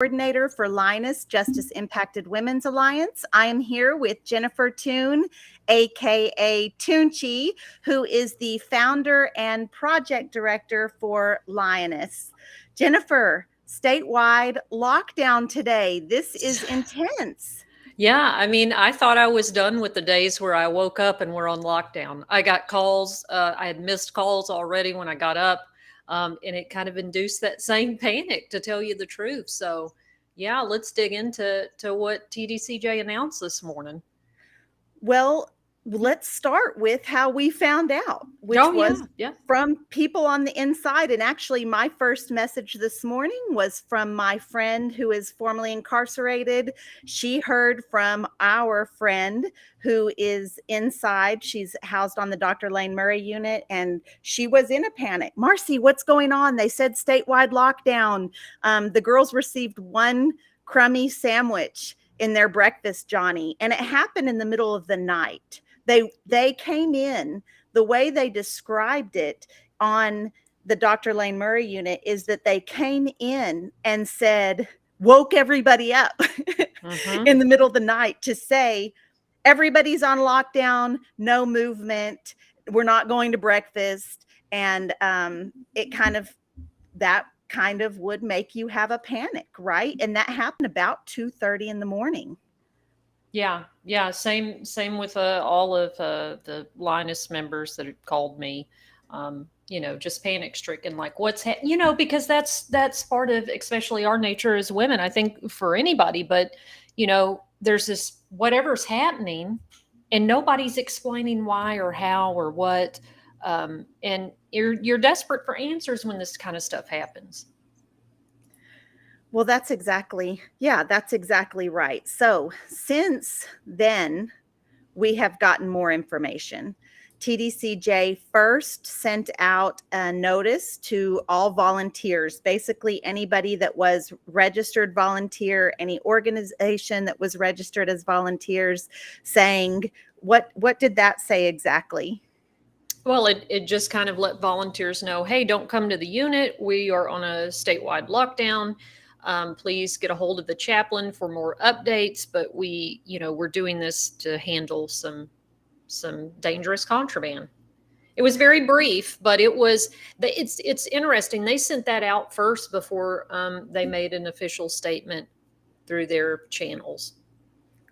Coordinator for Lioness Justice Impacted Women's Alliance. I am here with Jennifer Toon, aka Toonchi, who is the founder and project director for Lioness. Jennifer, statewide lockdown today. This is intense. Yeah, I mean, I thought I was done with the days where I woke up and we're on lockdown. I got calls. I had missed calls already when I got up, and it kind of induced that same panic, to tell you the truth. So, yeah, let's dig into what TDCJ announced this morning. Well, let's start with how we found out, which was from people on the inside. And actually, my first message this morning was from my friend who is formerly incarcerated. She heard from our friend who is inside. She's housed on the Dr. Lane Murray unit, and she was in a panic. Marci, what's going on? They said statewide lockdown. The girls received one crummy sandwich in their breakfast, Johnny, and it happened in the middle of the night. They came in, the way they described it on the Dr. Lane Murray unit is that they came in and said, woke everybody up in the middle of the night to say, everybody's on lockdown, no movement, we're not going to breakfast. And it kind of would make you have a panic, right? And that happened about 2:30 in the morning. Yeah. Same with all of the Lioness members that had called me, just panic stricken, like because that's part of, especially our nature as women, I think for anybody, but there's this, whatever's happening and nobody's explaining why or how or what. And you're desperate for answers when this kind of stuff happens. Well, that's exactly right. So since then, we have gotten more information. TDCJ first sent out a notice to all volunteers, basically anybody that was registered volunteer, any organization that was registered as volunteers, saying, what did that say exactly? Well, it just kind of let volunteers know, hey, don't come to the unit. We are on a statewide lockdown. Please get a hold of the chaplain for more updates. But we're doing this to handle some dangerous contraband. It was very brief, but it's interesting. They sent that out first before they made an official statement through their channels.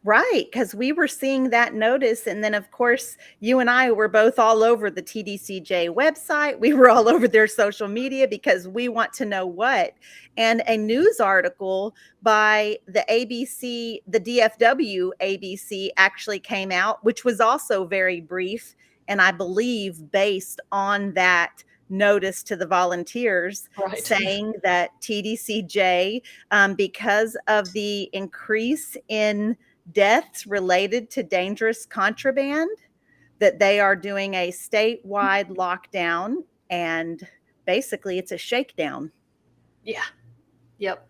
Right, because we were seeing that notice. And then, of course, you and I were both all over the TDCJ website. We were all over their social media because we want to know what. And a news article by the ABC, the DFW ABC, actually came out, which was also very brief. And I believe based on that notice to the volunteers, right, saying that TDCJ, because of the increase in deaths related to dangerous contraband, that they are doing a statewide lockdown, and basically it's a shakedown. Yeah. Yep.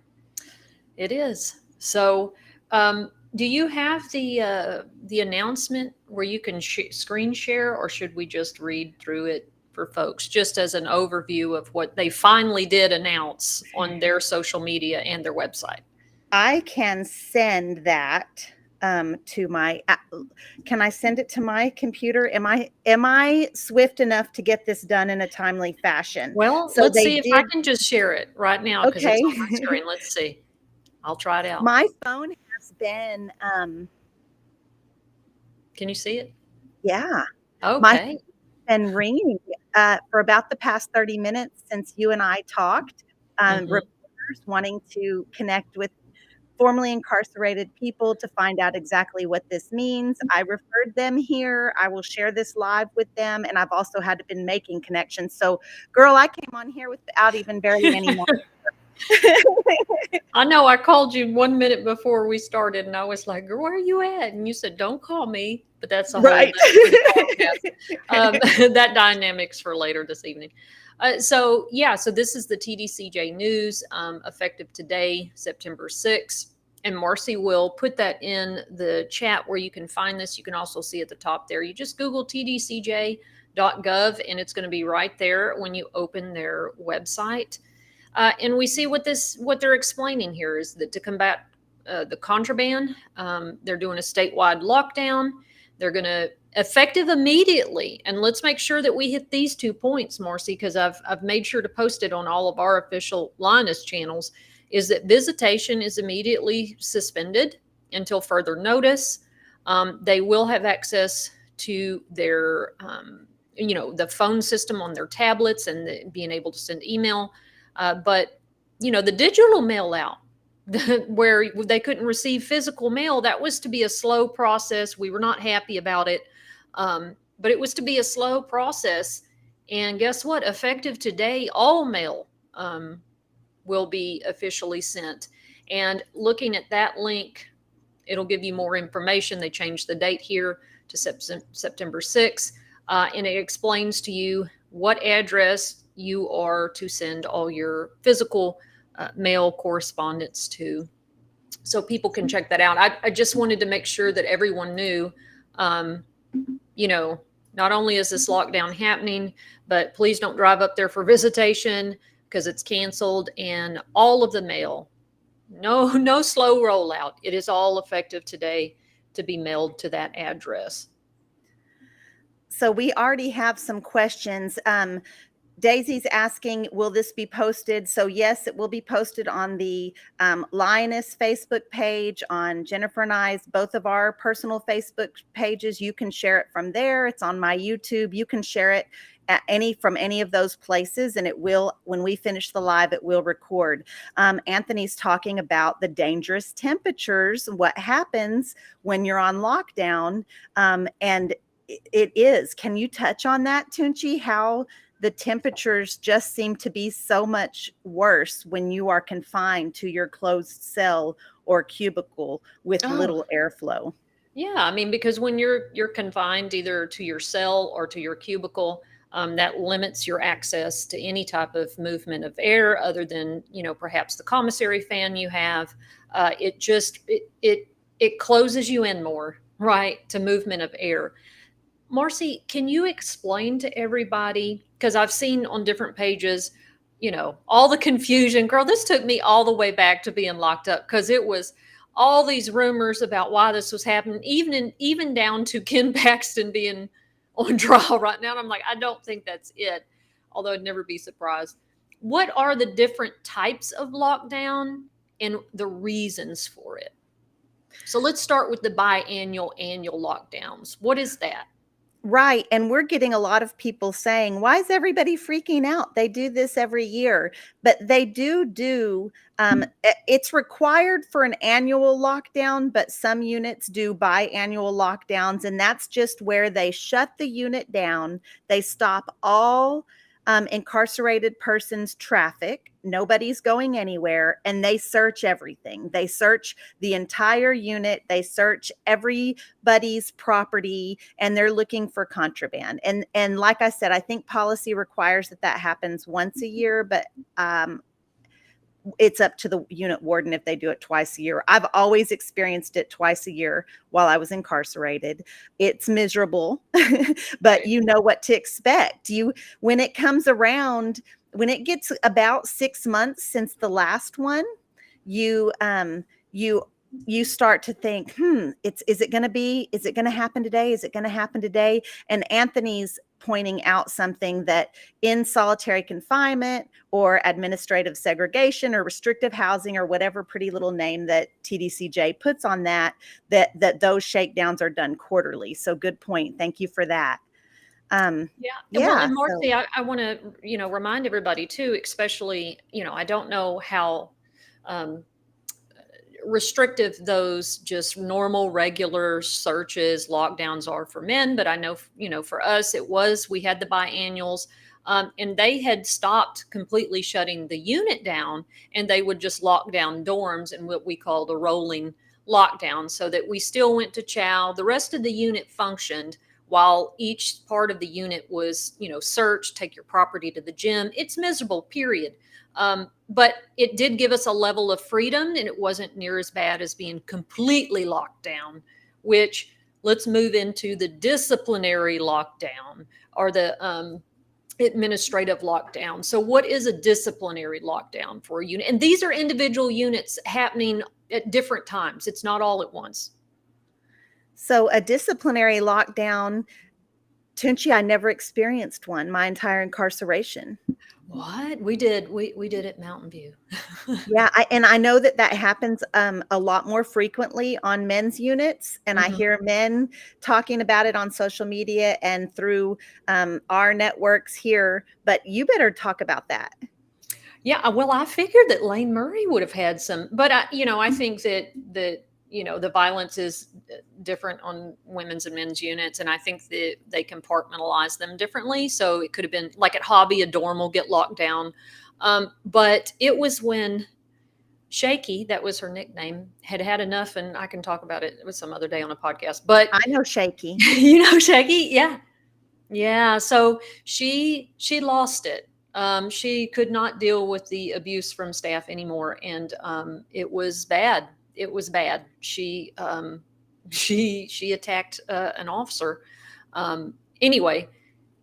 It is. So, do you have the announcement where you can screen share, or should we just read through it for folks, just as an overview of what they finally did announce on their social media and their website? I can send that to my, can I send it to my computer? Am I swift enough to get this done in a timely fashion? Well, so let's see if I can just share it right now, because it's on my screen. Let's see. I'll try it out. My phone has been, can you see it? Yeah. Okay. My phone's been ringing for about the past 30 minutes since you and I talked. Reporters wanting to connect with formerly incarcerated people to find out exactly what this means. I referred them here. I will share this live with them. And I've also had been making connections. So, girl, I came on here without even barely any more. I know. I called you 1 minute before we started, and I was like, girl, where are you at? And you said, don't call me. But that's a whole right. That dynamics for later this evening. So this is the TDCJ news, effective today, September 6th. And Marci will put that in the chat where you can find this. You can also see at the top there. You just Google tdcj.gov, and it's going to be right there when you open their website. And we see what they're explaining here is that to combat the contraband, they're doing a statewide lockdown. They're going to effective immediately. And let's make sure that we hit these 2 points, Marci, because I've made sure to post it on all of our official Lioness channels, is that visitation is immediately suspended until further notice. They will have access to their, the phone system on their tablets and being able to send email. But, the digital mail out, where they couldn't receive physical mail, that was to be a slow process. We were not happy about it. But it was to be a slow process. And guess what? Effective today, all mail will be officially sent. And looking at that link, it'll give you more information. They changed the date here to September 6th. And it explains to you what address you are to send all your physical mail correspondence to. So people can check that out. I just wanted to make sure that everyone knew, not only is this lockdown happening, but please don't drive up there for visitation because it's canceled, and all of the mail, no slow rollout. It is all effective today to be mailed to that address. So we already have some questions. Daisy's asking, will this be posted? So yes, it will be posted on the Lioness Facebook page, on Jennifer and I's, both of our personal Facebook pages. You can share it from there. It's on my YouTube. You can share it from any of those places, and it will, when we finish the live, it will record. Anthony's talking about the dangerous temperatures, what happens when you're on lockdown, and it is. Can you touch on that, Tunchi? How the temperatures just seem to be so much worse when you are confined to your closed cell or cubicle with little airflow. Yeah, I mean, because when you're confined either to your cell or to your cubicle, that limits your access to any type of movement of air other than, perhaps the commissary fan you have. It closes you in more, right, to movement of air. Marci, can you explain to everybody, because I've seen on different pages, all the confusion. Girl, this took me all the way back to being locked up, because it was all these rumors about why this was happening, even down to Ken Paxton being on trial right now. And I'm like, I don't think that's it, although I'd never be surprised. What are the different types of lockdown and the reasons for it? So let's start with the biannual, annual lockdowns. What is that? Right. And we're getting a lot of people saying, why is everybody freaking out? They do this every year, but they do. It's required for an annual lockdown, but some units do biannual lockdowns. And that's just where they shut the unit down. They stop all incarcerated persons' traffic. Nobody's going anywhere, and they search everything. They search the entire unit. They search everybody's property, and they're looking for contraband. And like I said, I think policy requires that happens once a year, but it's up to the unit warden if they do it twice a year. I've always experienced it twice a year while I was incarcerated. It's miserable, but you know what to expect. When it comes around, when it gets about 6 months since the last one, you start to think, is it going to happen today? Is it going to happen today? And Anthony's pointing out something that in solitary confinement or administrative segregation or restrictive housing or whatever pretty little name that TDCJ puts on that those shakedowns are done quarterly. So good point. Thank you for that. Well, and Marci, I want to, remind everybody too, especially, I don't know how restrictive those just normal regular searches lockdowns are for men, but I know for us we had the biannuals, and they had stopped completely shutting the unit down, and they would just lock down dorms and what we called a rolling lockdown, so that we still went to chow. The rest of the unit functioned while each part of the unit was searched, take your property to the gym. It's miserable, period. But it did give us a level of freedom, and it wasn't near as bad as being completely locked down, which let's move into the disciplinary lockdown, or the administrative lockdown. So what is a disciplinary lockdown for a unit? And these are individual units happening at different times. It's not all at once. So a disciplinary lockdown, Tunchi, I never experienced one my entire incarceration. What? We did at Mountain View. Yeah, I know that happens a lot more frequently on men's units, and I hear men talking about it on social media and through our networks here, but you better talk about that. Yeah, well, I figured that Lane Murray would have had some, but I think that the violence is different on women's and men's units, and I think that they compartmentalize them differently. So it could have been like at Hobby, a dorm will get locked down, but it was when Shaky, that was her nickname, had enough, and I can talk about it with some other day on a podcast. But I know Shaky. You know Shaky, yeah. So she lost it. She could not deal with the abuse from staff anymore, and it was bad. It was bad. She attacked an officer. Anyway,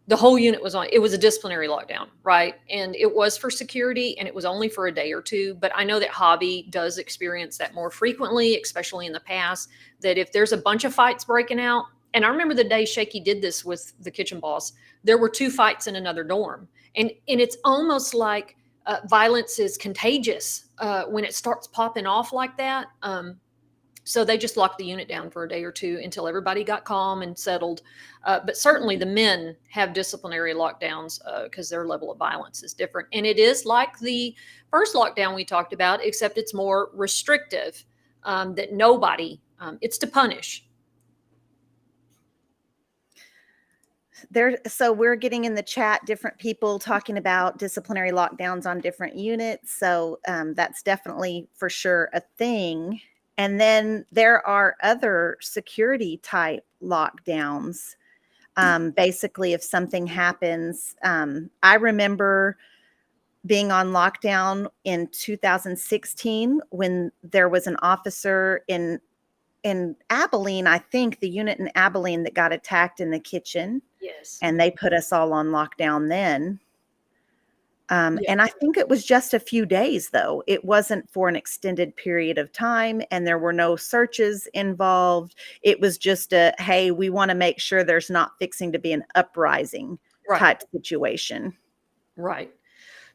the whole unit was on. It was a disciplinary lockdown, right? And it was for security, and it was only for a day or two. But I know that Hobby does experience that more frequently, especially in the past. That if there's a bunch of fights breaking out, and I remember the day Shaky did this with the kitchen boss, there were 2 fights in another dorm. And it's almost like violence is contagious when it starts popping off like that. So they just locked the unit down for a day or two until everybody got calm and settled. But certainly the men have disciplinary lockdowns because their level of violence is different. And it is like the first lockdown we talked about, except it's more restrictive, that nobody, it's to punish. So we're getting in the chat different people talking about disciplinary lockdowns on different units. So that's definitely for sure a thing. And then there are other security type lockdowns. Basically, if something happens, I remember being on lockdown in 2016 when there was an officer in Abilene, I think the unit in Abilene that got attacked in the kitchen. Yes. And they put us all on lockdown then. And I think it was just a few days, though. It wasn't for an extended period of time, and there were no searches involved. It was just hey, we want to make sure there's not fixing to be an uprising type situation. Right.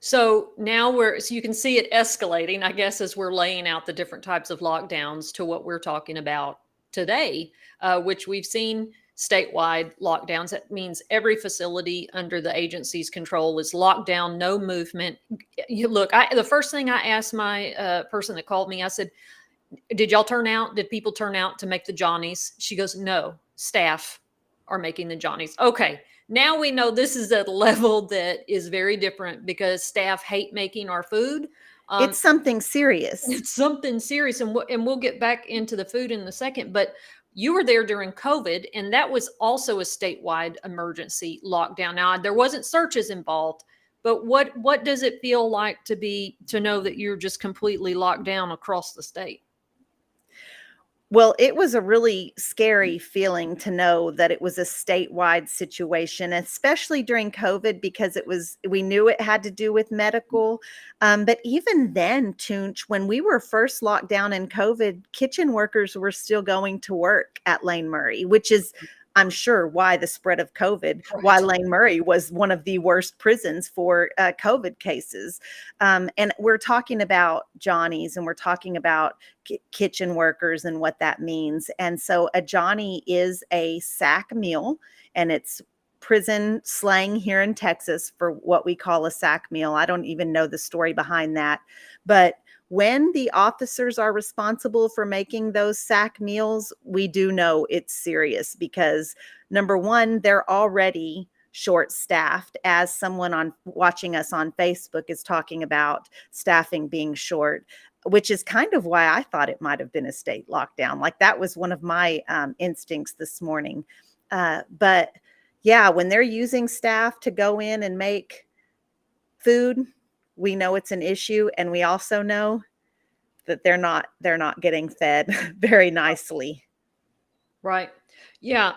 So now so you can see it escalating, I guess, as we're laying out the different types of lockdowns to what we're talking about today, which we've seen statewide lockdowns. That means every facility under the agency's control is locked down, no movement. Look, the first thing I asked my person that called me, I said, did y'all turn out? Did people turn out to make the Johnnies? She goes, no, staff are making the Johnnies. Okay. Now we know this is a level that is very different because staff hate making our food. It's something serious. It's something serious. And we'll get back into the food in a second. But you were there during COVID, and that was also a statewide emergency lockdown. Now, there wasn't searches involved, but what does it feel like to know that you're just completely locked down across the state? Well, it was a really scary feeling to know that it was a statewide situation, especially during COVID, because we knew it had to do with medical. But even then, Tunch, when we were first locked down in COVID, kitchen workers were still going to work at Lane Murray, which is, I'm sure, why the spread of COVID, why Lane Murray was one of the worst prisons for COVID cases. And we're talking about Johnnies, and we're talking about kitchen workers and what that means. And so a Johnny is a sack meal, and it's prison slang here in Texas for what we call a sack meal. I don't even know the story behind that. But when the officers are responsible for making those sack meals, we do know it's serious because, number one, they're already short-staffed, as someone watching us on Facebook is talking about staffing being short, which is kind of why I thought it might have been a state lockdown. Like, that was one of my instincts this morning. But yeah, when they're using staff to go in and make food, we know it's an issue, and we also know that they're not getting fed very nicely. Right. Yeah.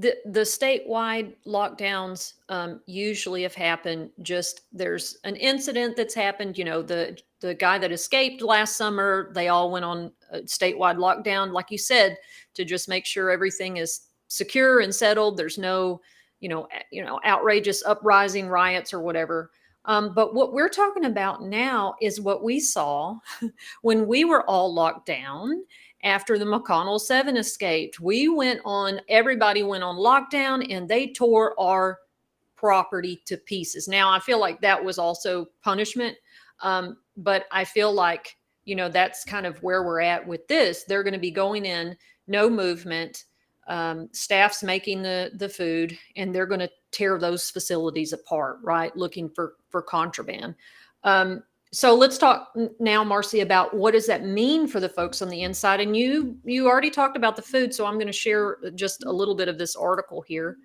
the statewide lockdowns usually have happened. Just there's an incident that's happened. The guy that escaped last summer, they all went on a statewide lockdown, like you said, to just make sure everything is secure and settled. There's no, outrageous uprising, riots, or whatever. But what we're talking about now is what we saw when we were all locked down after the McConnell 7 escaped. Everybody went on lockdown, and they tore our property to pieces. Now, I feel like that was also punishment. But I feel like, that's kind of where we're at with this. They're going to be going in, no movement, staff's making the food, and they're going to tear those facilities apart, right? Looking for contraband. So let's talk now, Marci, about what does that mean for the folks on the inside? And you already talked about the food, so I'm going to share just a little bit of this article here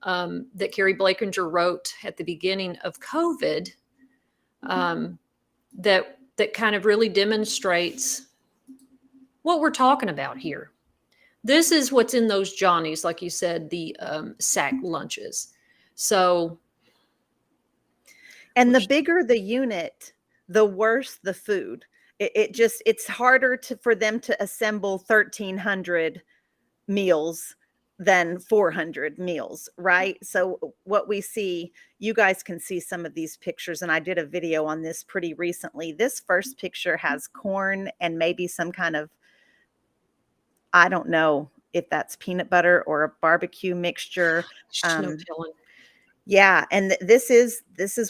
that Carrie Blakinger wrote at the beginning of COVID that kind of really demonstrates what we're talking about here. This is what's in those Johnnies, like you said, the sack lunches. So, and the bigger the unit, the worse the food. It's harder for them to assemble 1,300 meals than 400 meals, right? So what we see, you guys can see some of these pictures, and I did a video on this pretty recently. This first picture has corn and maybe some kind of, I don't know if that's peanut butter or a barbecue mixture. No telling. Yeah, and this is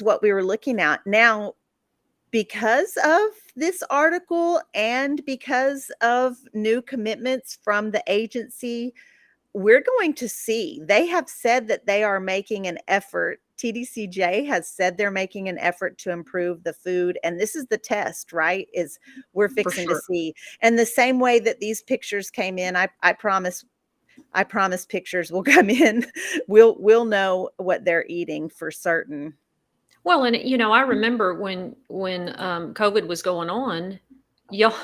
what we were looking at. Now, because of this article and because of new commitments from the agency, we're going to see. They have said that they are making an effort. TDCJ has said they're making an effort to improve the food. And this is the test, right? Is we're fixing to see. And the same way that these pictures came in, I promise pictures will come in. We'll know what they're eating for certain. Well, and I remember when COVID was going on, y'all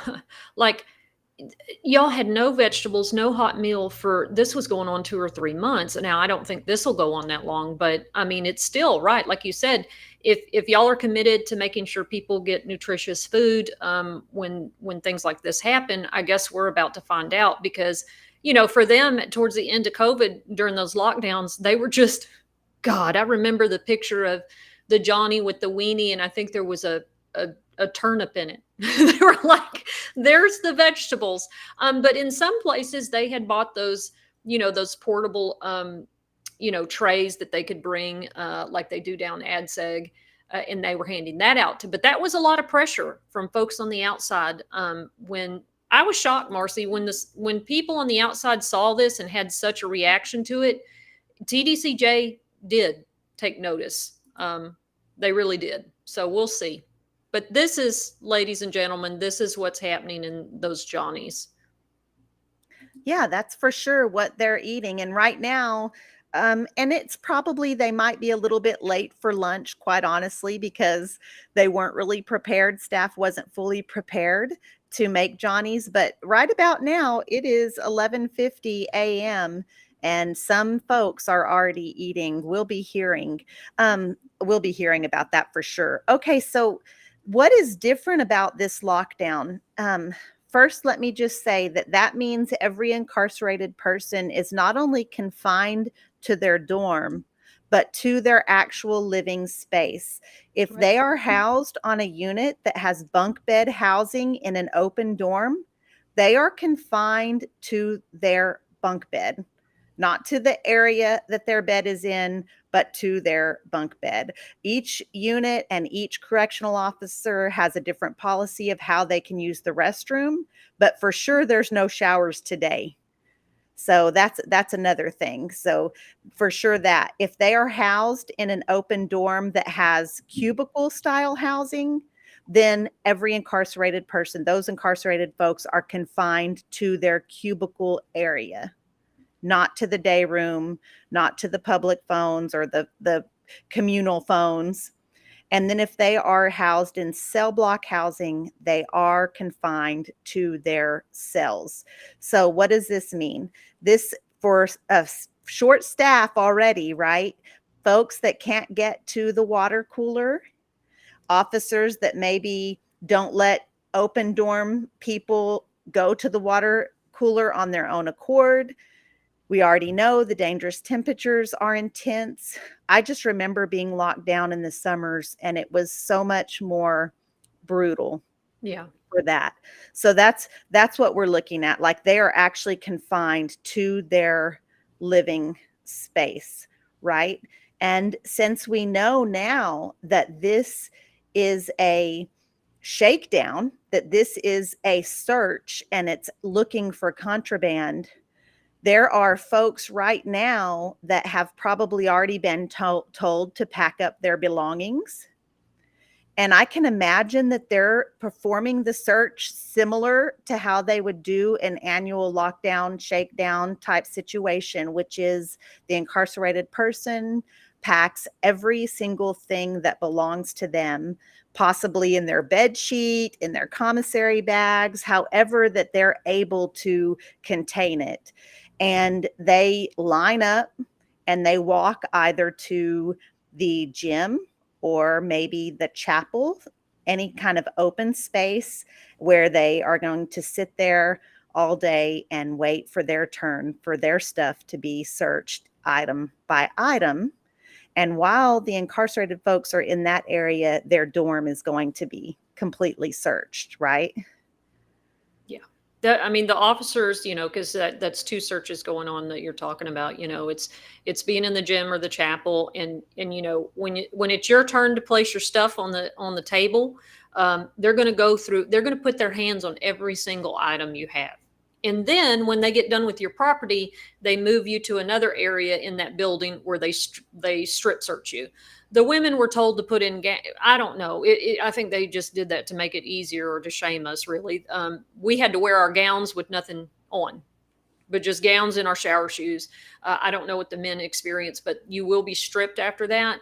had no vegetables, no hot meal this was going on 2 or 3 months. Now, I don't think this will go on that long, but I mean, it's still right. Like you said, if y'all are committed to making sure people get nutritious food, when things like this happen, I guess we're about to find out, because, for them towards the end of COVID during those lockdowns, they were just, God, I remember the picture of the Johnny with the weenie, and I think there was a turnip in it. They were like, there's the vegetables. But in some places they had bought those, those portable, trays that they could bring, like they do down ADSEG, and they were handing that out but that was a lot of pressure from folks on the outside. When I was shocked, Marci, when people on the outside saw this and had such a reaction to it, TDCJ did take notice. They really did. So we'll see. But this is, ladies and gentlemen, this is what's happening in those Johnnies. Yeah, that's for sure what they're eating. And right now, and it's probably, they might be a little bit late for lunch, quite honestly, because they weren't really prepared. Staff wasn't fully prepared to make Johnnies. But right about now, it is 11:50 a.m. and some folks are already eating. We'll be hearing about that for sure. Okay, so what is different about this lockdown? First, let me just say that means every incarcerated person is not only confined to their dorm, but to their actual living space. If they are housed on a unit that has bunk bed housing in an open dorm, they are confined to their bunk bed, not to the area that their bed is in, but to their bunk bed. Each unit and each correctional officer has a different policy of how they can use the restroom, but for sure there's no showers today. So that's another thing. So for sure that if they are housed in an open dorm that has cubicle style housing, then every incarcerated person, those incarcerated folks, are confined to their cubicle area, not to the day room, not to the public phones or the communal phones. And then if they are housed in cell block housing, they are confined to their cells. So what does this mean? This, for short staff already, right? Folks that can't get to the water cooler, officers that maybe don't let open dorm people go to the water cooler on their own accord. We already know the dangerous temperatures are intense. I just remember being locked down in the summers, and it was so much more brutal. Yeah. For that. So that's what we're looking at. Like, they are actually confined to their living space, right? And since we know now that this is a shakedown, that this is a search and it's looking for contraband, there are folks right now that have probably already been told to pack up their belongings. And I can imagine that they're performing the search similar to how they would do an annual lockdown, shakedown type situation, which is the incarcerated person packs every single thing that belongs to them, possibly in their bed sheet, in their commissary bags, however that they're able to contain it. And they line up and they walk either to the gym or maybe the chapel, any kind of open space where they are going to sit there all day and wait for their turn for their stuff to be searched item by item. And while the incarcerated folks are in that area, their dorm is going to be completely searched, right? I mean, the officers, because that's two searches going on that you're talking about. It's being in the gym or the chapel, and when it's your turn to place your stuff on the table, they're going to go through. They're going to put their hands on every single item you have, and then when they get done with your property, they move you to another area in that building where they strip search you. The women were told to put in, I don't know. I think they just did that to make it easier or to shame us, really. We had to wear our gowns with nothing on, but just gowns and our shower shoes. I don't know what the men experience, but you will be stripped after that.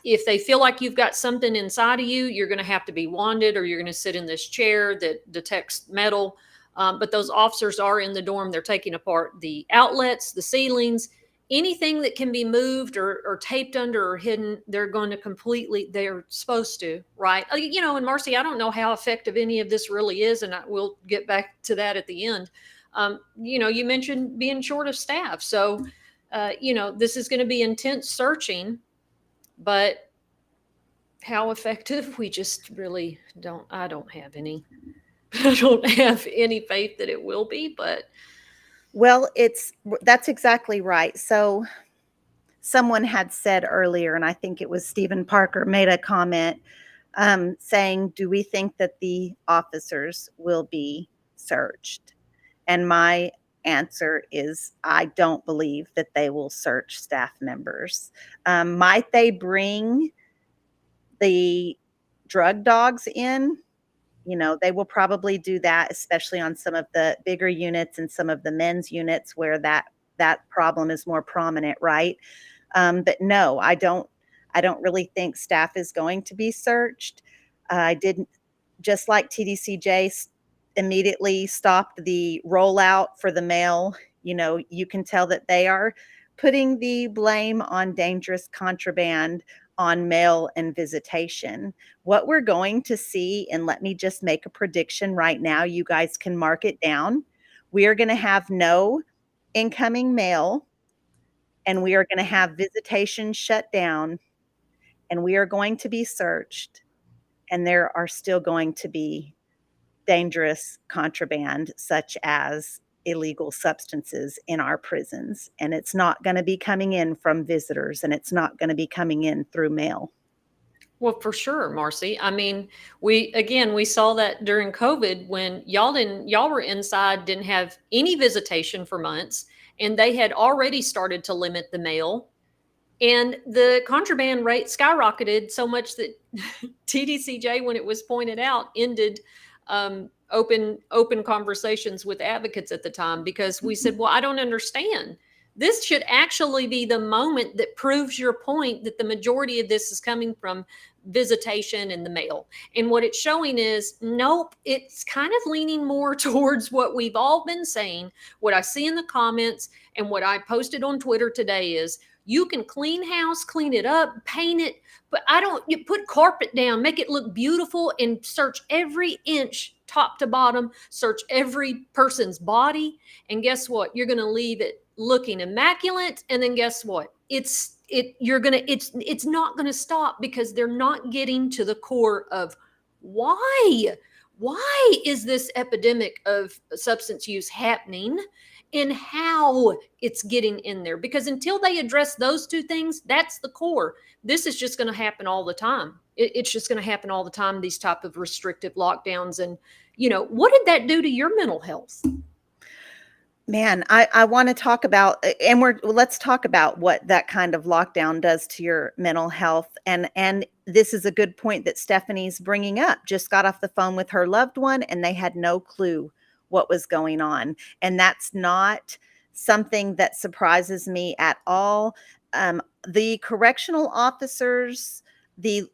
If they feel like you've got something inside of you, you're going to have to be wanded, or you're going to sit in this chair that detects metal. But those officers are in the dorm. They're taking apart the outlets, the ceilings, anything that can be moved or taped under or hidden. They're going to they're supposed to, right? And Marci, I don't know how effective any of this really is, and we'll get back to that at the end. You mentioned being short of staff. So, this is going to be intense searching, but how effective, we just really I don't have any faith that it will be, but. Well, that's exactly right. So someone had said earlier, and I think it was Stephen Parker, made a comment saying, do we think that the officers will be searched? And my answer is, I don't believe that they will search staff members. Might they bring the drug dogs in? They will probably do that, especially on some of the bigger units and some of the men's units where that problem is more prominent, right? But no, I don't really think staff is going to be searched. I didn't, just like TDCJ immediately stopped the rollout for the mail. You can tell that they are putting the blame on dangerous contraband on mail and visitation. What we're going to see, and let me just make a prediction right now, you guys can mark it down. We are going to have no incoming mail, and we are going to have visitation shut down, and we are going to be searched, and there are still going to be dangerous contraband such as illegal substances in our prisons, and it's not going to be coming in from visitors, and it's not going to be coming in through mail. Well, for sure, Marci. I mean, we saw that during COVID when y'all were inside, didn't have any visitation for months, and they had already started to limit the mail, and the contraband rate skyrocketed so much that TDCJ, when it was pointed out, ended open conversations with advocates at the time, because we said, well, I don't understand. This should actually be the moment that proves your point that the majority of this is coming from visitation in the mail. And what it's showing is, nope, it's kind of leaning more towards what we've all been saying. What I see in the comments and what I posted on Twitter today is, you can clean house, clean it up, paint it, but you put carpet down, make it look beautiful, and search every inch top to bottom, search every person's body. And guess what? You're going to leave it looking immaculate. And then guess what? It's not going to stop, because they're not getting to the core of why is this epidemic of substance use happening and how it's getting in there. Because until they address those two things, that's the core. This is just going to happen all the time. It's just going to happen all the time, these type of restrictive lockdowns. And, what did that do to your mental health? Man, I want to talk about, and let's talk about what that kind of lockdown does to your mental health. And this is a good point that Stephanie's bringing up. Just got off the phone with her loved one, and they had no clue what was going on. And that's not something that surprises me at all. The correctional officers, the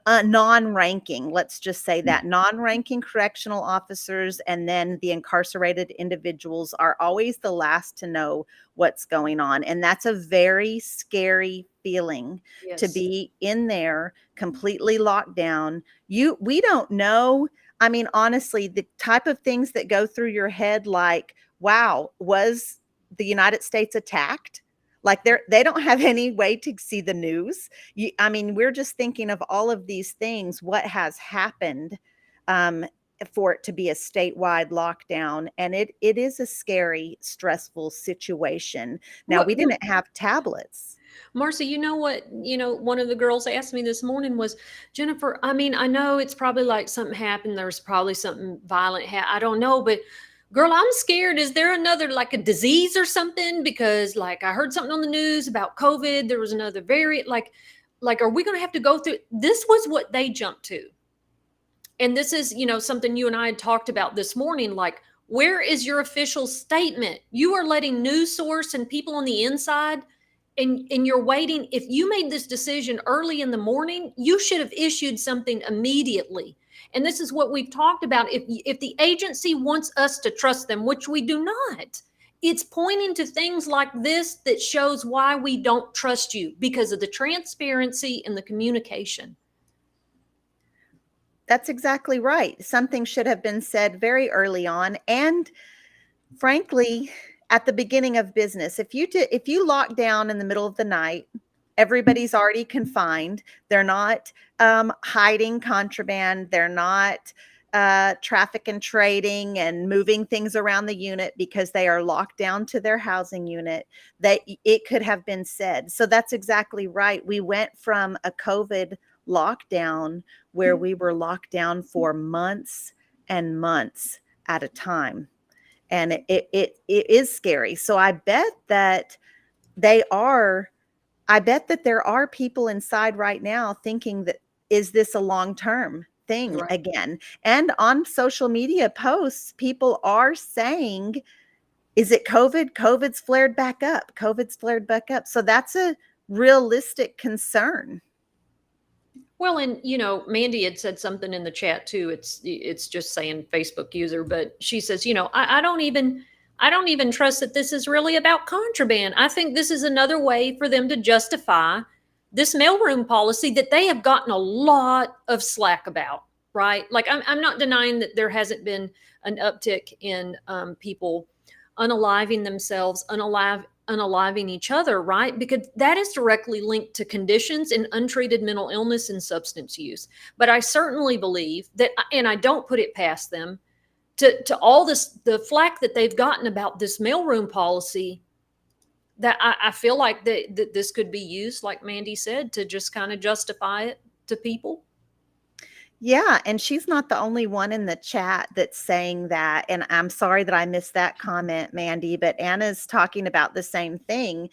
non-ranking, let's just say that, non-ranking correctional officers, and then the incarcerated individuals are always the last to know what's going on. And that's a very scary feeling. Yes. To be in there completely locked down. We don't know. I mean, honestly, the type of things that go through your head, like, wow, was the United States attacked? Like, they don't have any way to see the news. We're just thinking of all of these things, what has happened for it to be a statewide lockdown. And it is a scary, stressful situation. Now, we didn't have tablets. Marci, you know what, one of the girls asked me this morning was, Jennifer, I know it's probably like something happened. There's probably something violent. I don't know, but girl, I'm scared. Is there another, like a disease or something? Because like I heard something on the news about COVID. There was another variant. Like, are we going to have to go through? This was what they jumped to. And this is, something you and I had talked about this morning. Like, where is your official statement? You are letting news source and people on the inside, and you're waiting. If you made this decision early in the morning, you should have issued something immediately. And this is what we've talked about. If the agency wants us to trust them, which we do not, it's pointing to things like this that shows why we don't trust you, because of the transparency and the communication. That's exactly right. Something should have been said very early on. And frankly, at the beginning of business, if you lock down in the middle of the night, everybody's already confined. They're not hiding contraband. They're not traffic and trading and moving things around the unit because they are locked down to their housing unit. That it could have been said. So that's exactly right. We went from a COVID lockdown where we were locked down for months and months at a time. And it is scary. So I bet that there are people inside right now thinking that, is this a long-term thing again? And on social media posts, people are saying, is it COVID? COVID's flared back up. COVID's flared back up. So that's a realistic concern. Well, and Mandy had said something in the chat too. It's just saying Facebook user, but she says, I don't even trust that this is really about contraband. I think this is another way for them to justify this mailroom policy that they have gotten a lot of slack about, right? Like, I'm not denying that there hasn't been an uptick in people unaliving themselves, unaliving each other, right? Because that is directly linked to conditions and untreated mental illness and substance use. But I certainly believe that, and I don't put it past them, to all the flack that they've gotten about this mailroom policy, that I feel like that this could be used, like Mandy said, to just kind of justify it to people. Yeah, and she's not the only one in the chat that's saying that. And I'm sorry that I missed that comment, Mandy, but Anna's talking about the same thing.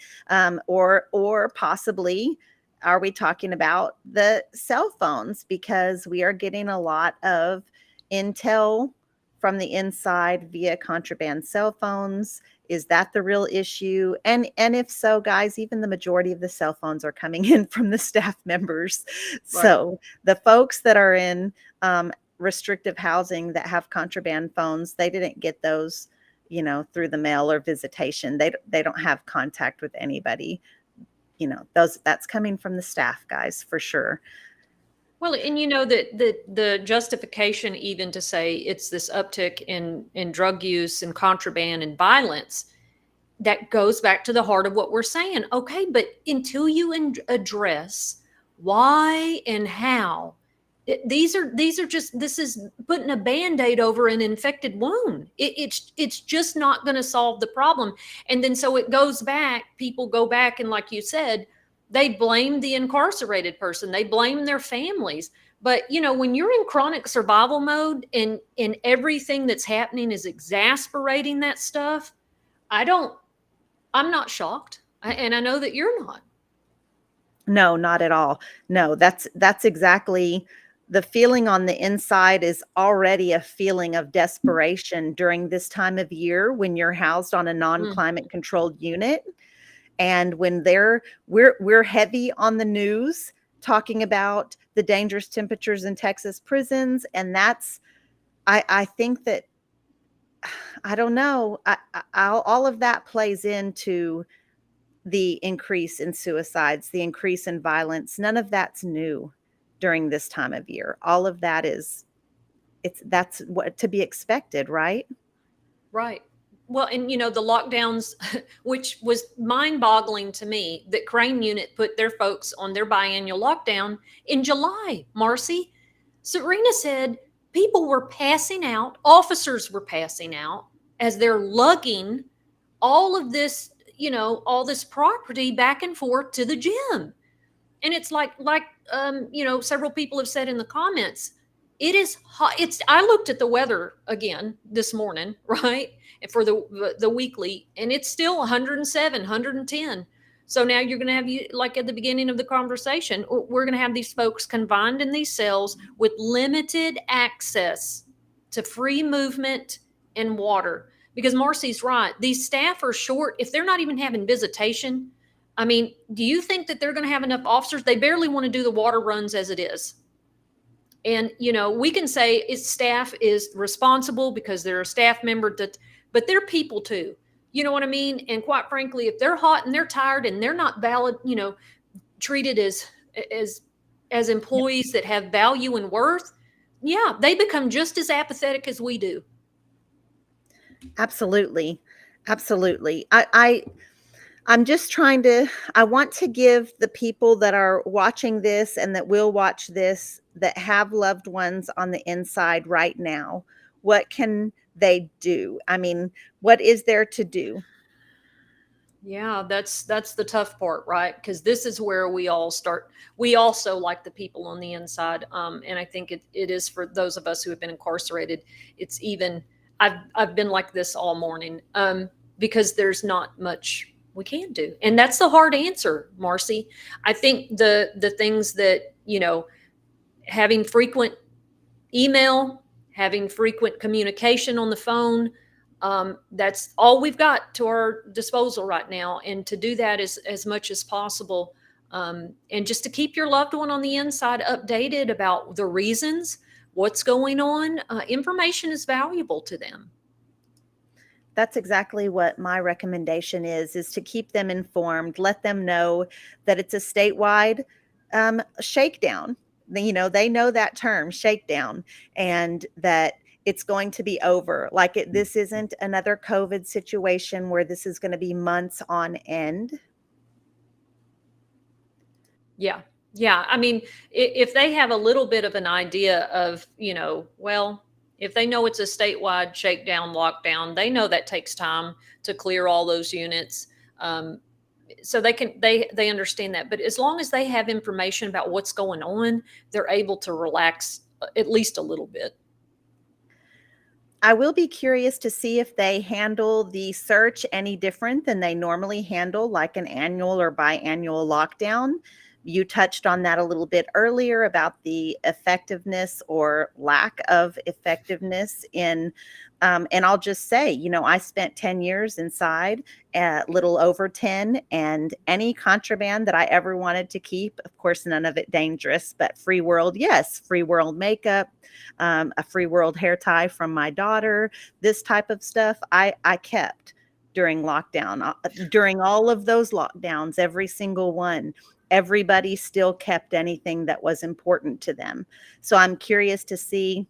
Or possibly, are we talking about the cell phones? Because we are getting a lot of intel from the inside via contraband cell phones. Is that the real issue? And if so, guys, even the majority of the cell phones are coming in from the staff members. Right. So the folks that are in restrictive housing that have contraband phones, they didn't get those, you know, through the mail or visitation. They don't have contact with anybody. You know, that's coming from the staff, guys, for sure. Well, and you know that the justification even to say it's this uptick in drug use and contraband and violence, that goes back to the heart of what we're saying. Okay, but until you address why and how, these are just, this is putting a Band-Aid over an infected wound. It's just not going to solve the problem. And then so it goes back, people go back and like you said, they blame the incarcerated person. They blame their families. But, you know, when you're in chronic survival mode and everything that's happening is exasperating that stuff, I'm not shocked. And I know that you're not. No, not at all. No, that's exactly the feeling on the inside is already a feeling of desperation during this time of year when you're housed on a non-climate controlled unit. And when we're heavy on the news talking about the dangerous temperatures in Texas prisons. And that's, I think that, I don't know, all of that plays into the increase in suicides, the increase in violence. None of that's new during this time of year. All of that that's what to be expected, right? Right. Well, and you know, the lockdowns, which was mind-boggling to me, that Crane Unit put their folks on their biannual lockdown in July. Marci, Serena said people were passing out, officers were passing out as they're lugging all of this, you know, all this property back and forth to the gym. And it's like you know, several people have said in the comments, it is hot. I looked at the weather again this morning, right? For the weekly, and it's still 107, 110. So now you're going to have, you like at the beginning of the conversation, we're going to have these folks confined in these cells with limited access to free movement and water. Because Marci's right. These staff are short. If they're not even having visitation, I mean, do you think that they're going to have enough officers? They barely want to do the water runs as it is. And, you know, we can say its staff is responsible because they're a staff member, but they're people too. You know what I mean? And quite frankly, if they're hot and they're tired and they're not valid, you know, treated as employees that have value and worth, yeah, they become just as apathetic as we do. Absolutely. Absolutely. I'm just I want to give the people that are watching this and that will watch this, that have loved ones on the inside right now, what can they do? I mean, what is there to do? Yeah, that's the tough part, right? Because this is where we all start. We also, like the people on the inside, and I think it is for those of us who have been incarcerated. It's even, I've been like this all morning, because there's not much we can do. And that's the hard answer, Marci. I think the things that, you know, having frequent email, having frequent communication on the phone, that's all we've got to our disposal right now. And to do that as much as possible. And just to keep your loved one on the inside updated about the reasons, what's going on. Information is valuable to them. That's exactly what my recommendation is to keep them informed, let them know that it's a statewide shakedown. You know, they know that term, shakedown, and that it's going to be over. Like this isn't another COVID situation where this is going to be months on end. Yeah. Yeah. I mean, if they have a little bit of an idea of, you know, well, if they know it's a statewide shakedown, lockdown, they know that takes time to clear all those units. So they understand that. But as long as they have information about what's going on, they're able to relax at least a little bit. I will be curious to see if they handle the search any different than they normally handle, like an annual or biannual lockdown, You touched on that a little bit earlier about the effectiveness or lack of effectiveness in, and I'll just say, you know, I spent 10 years inside, a little over 10, and any contraband that I ever wanted to keep, of course, none of it dangerous, but free world, yes, free world makeup, a free world hair tie from my daughter, this type of stuff, I kept during lockdown, during all of those lockdowns, every single one. Everybody still kept anything that was important to them. So I'm curious to see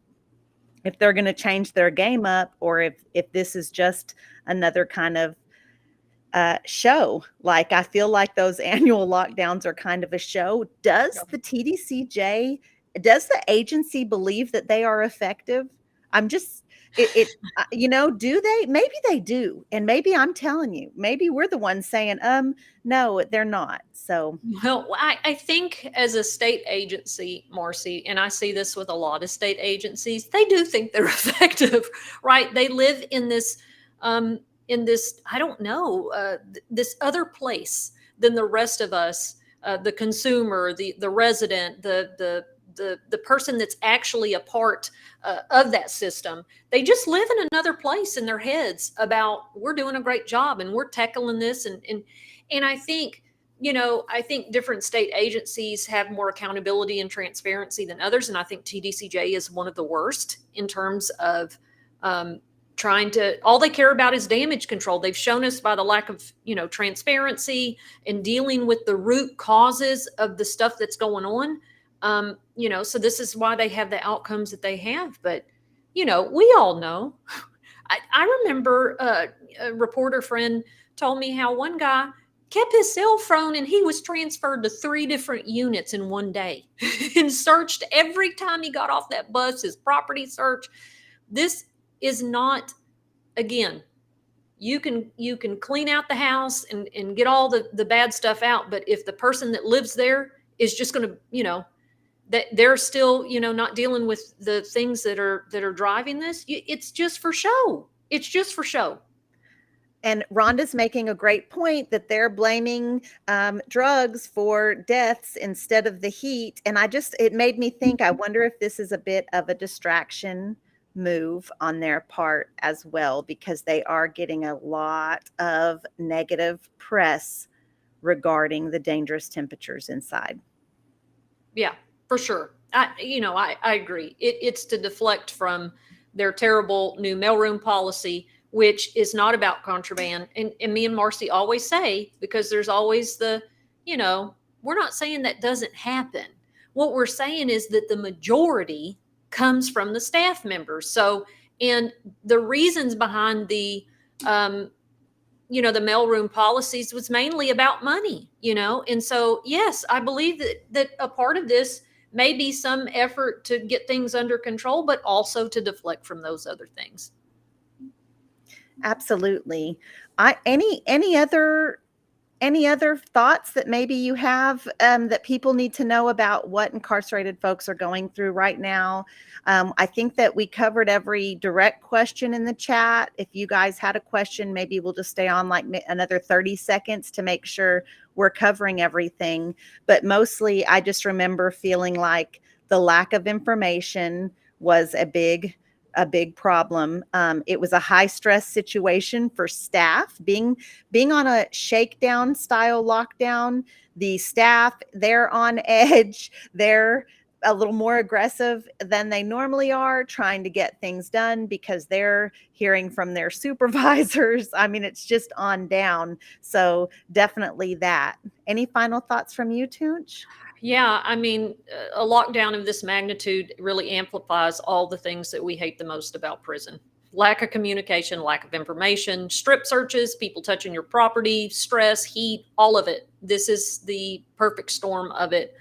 if they're going to change their game up, or if this is just another kind of show. Like, I feel like those annual lockdowns are kind of a show. Does the TDCJ, does the agency believe that they are effective? I'm just, you know, do they? Maybe they do. And maybe I'm telling you, maybe we're the ones saying, no, they're not. So, well, I think as a state agency, Marci, and I see this with a lot of state agencies, they do think they're effective, right? They live in this, I don't know, this other place than the rest of us, the consumer, the resident, the person that's actually a part of that system. They just live in another place in their heads about, we're doing a great job and we're tackling this. And I think, you know, I think different state agencies have more accountability and transparency than others. And I think TDCJ is one of the worst in terms of trying to, all they care about is damage control. They've shown us by the lack of, you know, transparency and dealing with the root causes of the stuff that's going on. You know, so this is why they have the outcomes that they have. But, you know, we all know. I remember a reporter friend told me how one guy kept his cell phone and he was transferred to 3 different units in one day and searched every time he got off that bus, his property search. This is not, again, you can clean out the house and get all the bad stuff out. But if the person that lives there is just going to, you know, that they're still, you know, not dealing with the things that are driving this, it's just for show. It's just for show. And Rhonda's making a great point that they're blaming drugs for deaths instead of the heat. And it made me think, I wonder if this is a bit of a distraction move on their part as well, because they are getting a lot of negative press regarding the dangerous temperatures inside. Yeah, for sure. I agree. It's to deflect from their terrible new mailroom policy, which is not about contraband. And me and Marci always say, because there's always the, you know, we're not saying that doesn't happen. What we're saying is that the majority comes from the staff members. So, and the reasons behind the, you know, the mailroom policies was mainly about money, you know? And so, yes, I believe that a part of this may be some effort to get things under control, but also to deflect from those other things. Absolutely. Any other thoughts that maybe you have that people need to know about what incarcerated folks are going through right now? I think that we covered every direct question in the chat. If you guys had a question, maybe we'll just stay on like another 30 seconds to make sure we're covering everything. But mostly, I just remember feeling like the lack of information was a big problem. It was a high stress situation for staff being on a shakedown style lockdown. The staff, they're on edge. They're a little more aggressive than they normally are, trying to get things done because they're hearing from their supervisors. I mean, it's just on down. So definitely that. Any final thoughts from you, Toonch? Yeah, I mean, a lockdown of this magnitude really amplifies all the things that we hate the most about prison. Lack of communication, lack of information, strip searches, people touching your property, stress, heat, all of it. This is the perfect storm of it.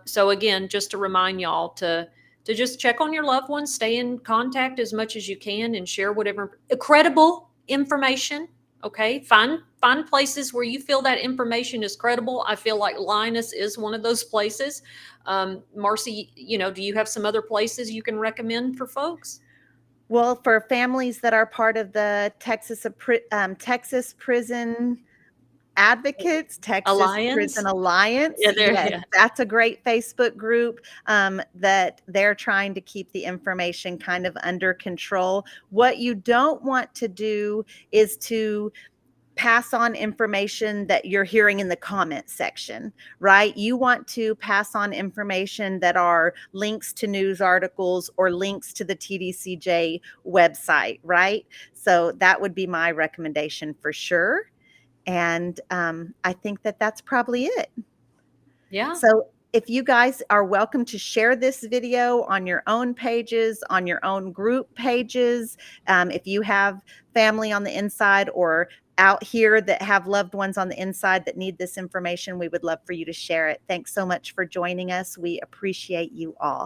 So again, just to remind y'all to just check on your loved ones, stay in contact as much as you can, and share whatever credible information. Okay, find places where you feel that information is credible. I feel like Lioness is one of those places. Marci, you know, do you have some other places you can recommend for folks? Well, for families that are part of the Texas Prison Advocates, Texas Alliance? Prison Alliance. Yeah, Yes, that's a great Facebook group that they're trying to keep the information kind of under control. What you don't want to do is to pass on information that you're hearing in the comment section, right? You want to pass on information that are links to news articles or links to the TDCJ website, right? So that would be my recommendation for sure. And I think that that's probably it. Yeah. So if you guys are welcome to share this video on your own pages, on your own group pages, if you have family on the inside or out here that have loved ones on the inside that need this information, we would love for you to share it. Thanks so much for joining us. We appreciate you all.